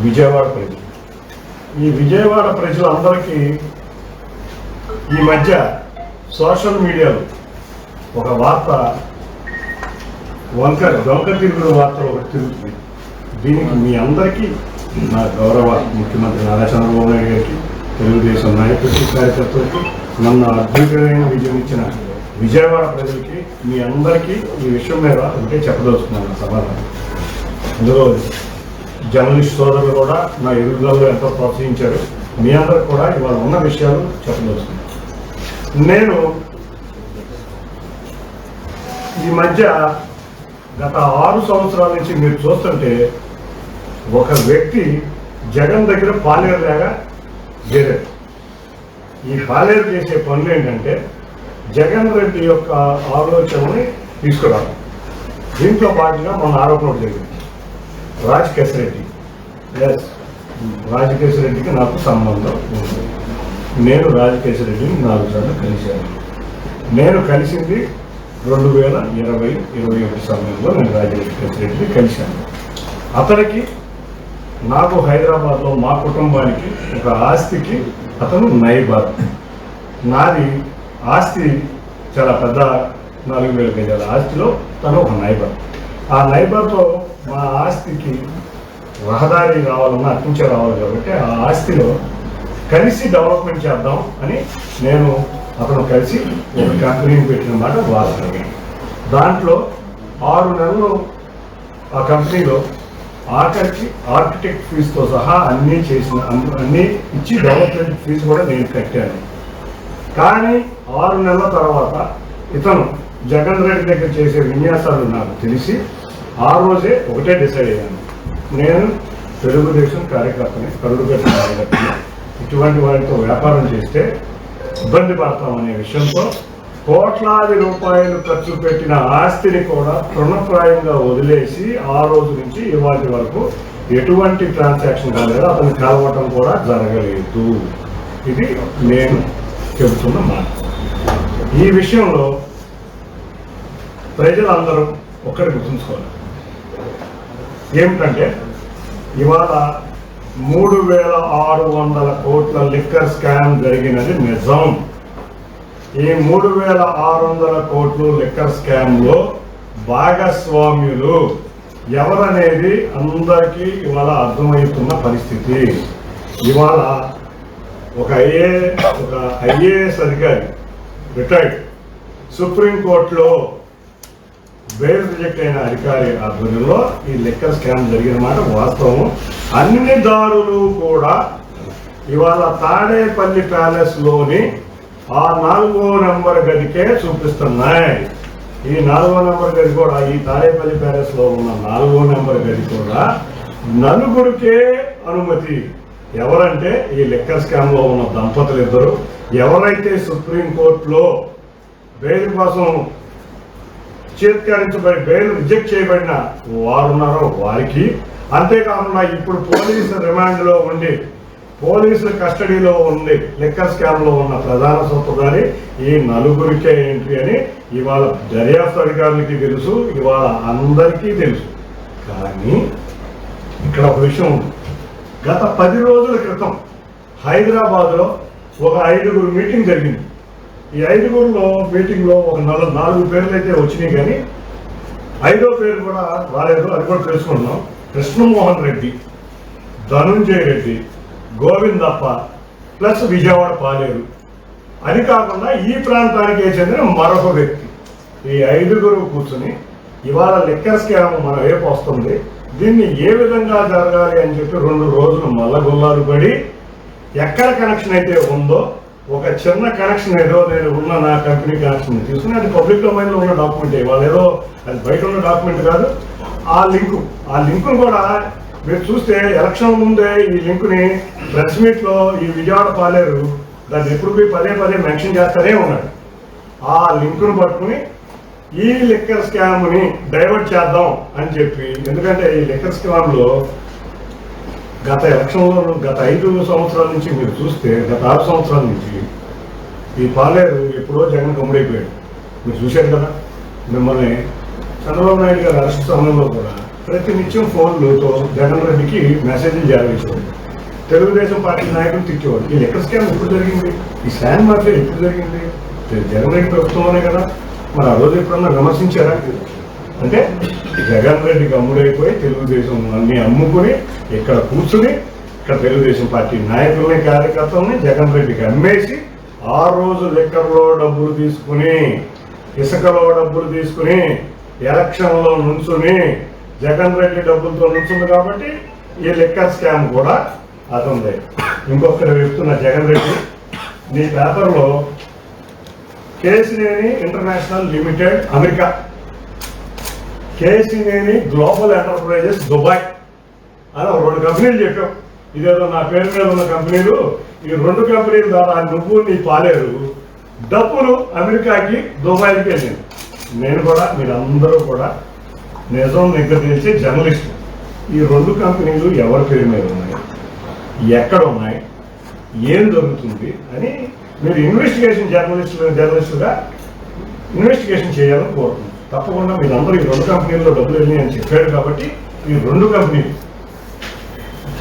విజయవాడ ప్రజలు. ఈ విజయవాడ ప్రజలందరికీ ఈ మధ్య సోషల్ మీడియాలో ఒక వార్త దొంగ తిరుగుడు వార్తలు ఒకటి తిరుగుతుంది. దీనికి మీ అందరికీ నా గౌరవ ముఖ్యమంత్రి నారా చంద్రబాబు నాయుడు గారికి, తెలుగుదేశం నాయకులకి, కార్యకర్తలకి, నన్ను అద్భుతమైన విజయం ఇచ్చిన విజయవాడ ప్రజలకి, మీ అందరికీ ఈ విషయం మీద ఒకటే చెప్పదలుచుకున్నాను సమాధానం. అందులో జర్నలిస్ట్ సోదరులు కూడా నా ఎదుగుదలలో ఎంతో ప్రోత్సహించారు. మీ అందరికి కూడా ఇవాళ ఉన్న విషయాలు చెప్పదలుచుకున్నాను. నేను ఈ మధ్య గత 6 సంవత్సరాల నుంచి మీరు చూస్తుంటే ఒక వ్యక్తి జగన్ దగ్గర పాలేరులాగా చేరారు. ఈ పాలేరు చేసే పనులు ఏంటంటే జగన్ రెడ్డి యొక్క ఆలోచనని తీసుకురావడం. దీంట్లో భాగంగా మన ఆరోపణ జరిగింది. రాజకేశ్వరరెడ్డి, రాజకేశ్వరరెడ్డికి నాకు సంబంధం ఉంది. నేను రాజకేశ్వరరెడ్డిని 4 సార్లు కలిశాను. నేను కలిసింది 2020-21 సమయంలో నేను రాజకేశ్వరరెడ్డిని కలిశాను. అతనికి నాకు హైదరాబాద్లో మా కుటుంబానికి ఒక ఆస్తికి అతను నైబర్. నాది ఆస్తి చాలా పెద్ద 4,000 గజాల ఆస్తిలో తను ఒక నైబర్. ఆ నైబర్తో మా ఆస్తికి రహదారి రావాలన్నా అట్నుంచే రావాలి కాబట్టి ఆ ఆస్తిలో కలిసి డెవలప్మెంట్ చేద్దాం అని నేను అతను కలిసి ఒక కంపెనీని పెట్టిన మాట వాస్తవం. దాంట్లో 6 నెలలు ఆ కంపెనీలో ఆఖరికి ఆర్కిటెక్ట్ ఫీజుతో సహా అన్నీ ఇచ్చి డెవలప్మెంట్ ఫీజు కూడా నేను కట్టాను. కానీ 6 నెలల తర్వాత ఇతను జగన్ రెడ్డి దగ్గర చేసే విన్యాసాలు నాకు తెలిసి ఆ రోజే ఒకటే డిసైడ్ అయ్యాను. నేను తెలుగుదేశం కార్యకర్తని, కరుడుగట్ట కార్యకర్తని, ఇటువంటి వారితో వ్యాపారం చేస్తే ఇబ్బంది పడతామనే విషయంతో కోట్లాది రూపాయలు ఖర్చు పెట్టిన ఆస్తిని కూడా తృణప్రాయంగా వదిలేసి ఆ రోజు నుంచి ఇవాటి వరకు ఎటువంటి ట్రాన్సాక్షన్ కాలేదు, అతను కలవటం కూడా జరగలేదు. ఇది నేను చెబుతున్న మాట. ఈ విషయంలో ప్రజలందరూ ఒక్కటి గుర్తుంచుకోవాలి. ఏమిటంటే ఇవాళ 3,600 కోట్ల లిక్కర్ స్కామ్ జరిగినది నిజం. ఈ 3,600 కోట్లు లిక్కర్ స్కామ్లో భాగస్వామ్యులు ఎవరనేది అందరికీ ఇవాళ అర్థమవుతున్న పరిస్థితి. ఇవాళ ఒక ఐఏఎస్ అధికారి రిటైర్డ్ సుప్రీంకోర్టులో బెయిల్ రిజెక్ట్ అయిన అధికారి ఆధ్వర్యంలో ఈ లిక్కర్ స్కామ్ జరిగిన మాట వాస్తవం. అన్ని దారులు కూడా ఇవాళ తాడేపల్లి ప్యాలెస్లోని ఆ 4వ నెంబర్ గదికే చూపిస్తున్నాయి. ఈ 4వ నెంబర్ గది కూడా, ఈ తాడేపల్లి ప్యాలెస్లో ఉన్న 4వ నెంబర్ గది కూడా నలుగురికే అనుమతి. ఎవరంటే ఈ లిక్కర్ స్కామ్లో ఉన్న దంపతులు ఇద్దరు, ఎవరైతే సుప్రీంకోర్టులో బెయిల్ కోసం చేత్కరించబడి బెయిల్ రిజెక్ట్ చేయబడిన వారున్నారో వారికి, అంతేకాకుండా ఇప్పుడు పోలీసు రిమాండ్లో ఉండి పోలీసుల కస్టడీలో ఉంది లిక్కర్ స్కామ్లో ఉన్న ప్రధాన సూత్రధారి ఈ నలుగురికే ఎంట్రీ అని ఇవాళ దర్యాప్తు అధికారులకి తెలుసు, ఇవాళ అందరికీ తెలుసు. కానీ ఇక్కడ ఒక విషయం ఉంది. గత 10 రోజుల క్రితం హైదరాబాద్లో ఒక 5గురు మీటింగ్ జరిగింది. ఈ 5గురులో మీటింగ్లో ఒక 4 పేర్లు అయితే వచ్చినాయి, కానీ 5వ పేరు కూడా రాలేదు. అది కూడా తెలుసుకున్నాం. కృష్ణమోహన్ రెడ్డి, ధనుంజయ రెడ్డి, గోవిందప్ప ప్లస్ విజయవాడ పాలేరు. అది కాకుండా ఈ ప్రాంతానికి చెందిన మరొక వ్యక్తి. ఈ 5గురు కూర్చుని ఇవాళ లిక్కర్ స్కామ్ మన వైపు వస్తుంది, దీన్ని ఏ విధంగా జరగాలి అని చెప్పి 2 రోజులు మల్లగొల్లాలు పడి ఎక్కడ కనెక్షన్ అయితే ఉందో ఒక చిన్న కనెక్షన్ ఏదో నేను ఉన్న నా కంపెనీ కనెక్షన్ తీసుకుని, అది పబ్లిక్ డొమైన్లో ఉన్న డాక్యుమెంటే, వాళ్ళు ఏదో అది బయట ఉన్న డాక్యుమెంట్ కాదు. ఆ లింకును కూడా మీరు చూస్తే ఎలక్షన్ ముందే ఈ లింకుని ప్రెస్ మీట్లో ఈ విజయవాడ పాలేరు దాన్ని ఎప్పుడు పదే మెన్షన్ చేస్తూనే ఉన్నాడు. ఆ లింకును పట్టుకుని ఈ లిక్కర్ స్కామ్ని డైవర్ట్ చేద్దాం అని చెప్పి, ఎందుకంటే ఈ లిక్కర్ స్కామ్లో గత ఎలక్షన్లో గత 5 సంవత్సరాల నుంచి మీరు చూస్తే గత 6 సంవత్సరాల నుంచి ఈ పాలేరు ఎప్పుడో జగన్ కమ్ముడైపోయాడు. మీరు చూశారు కదా. మిమ్మల్ని చంద్రబాబు నాయుడు గారు అరెస్ట్ సమయంలో కూడా ప్రతినిత్యం ఫోన్లతో జగన్ రెడ్డికి మెసేజ్లు జారించేవాడు. తెలుగుదేశం పార్టీ నాయకులు తిట్టేవాడు. ఈ లెక్కర్ స్కామ్ ఎప్పుడు జరిగింది, ఈ శాండ్ మాఫియా ఎప్పుడు జరిగింది, జగన్ రెడ్డి ప్రభుత్వంలోనే కదా. మరి ఆ రోజు ఎప్పుడన్నా విమర్శించారా? అంటే జగన్ రెడ్డికి అమ్ముడైపోయి తెలుగుదేశం అన్ని అమ్ముకుని ఇక్కడ కూర్చుని ఇక్కడ తెలుగుదేశం పార్టీ నాయకుల్ని కార్యకర్తల్ని జగన్ రెడ్డికి అమ్మేసి ఆ రోజు లెక్కర్లో డబ్బులు తీసుకుని ఇసుకలో డబ్బులు తీసుకుని ఎలక్షన్లో నుంచుని జగన్ రెడ్డి డబ్బులతో నుంచుంది కాబట్టి ఈ లెక్కర్ స్కామ్ కూడా అతనిదే. ఇంకొకరు చెప్తున్న జగన్ రెడ్డి నీ పేపర్లో Kesineni international limited America, Kesineni global enterprises Dubai అని 2 కంపెనీలు చెప్పావు. ఇదేదో నా పేరు మీద ఉన్న కంపెనీలు, ఈ 2 కంపెనీల ద్వారా నువ్వు నీ పాలేరు డబ్బులు అమెరికాకి దుబాయ్కి వెళ్ళింది. నేను కూడా మీరందరూ కూడా నిజం నిగ్గు తెలిసే జర్నలిస్టు. ఈ 2 కంపెనీలు ఎవరి పేరు మీద ఉన్నాయి, ఎక్కడ ఉన్నాయి, ఏం జరుగుతుంది అని మీరు జర్నలిస్టుగా ఇన్వెస్టిగేషన్ చేయాలని కోరుతున్నాను. తప్పకుండా మీరందరూ ఈ 2 కంపెనీల్లో డబ్బులు వెళ్ళి అని చెప్పాడు కాబట్టి ఈ 2 కంపెనీలు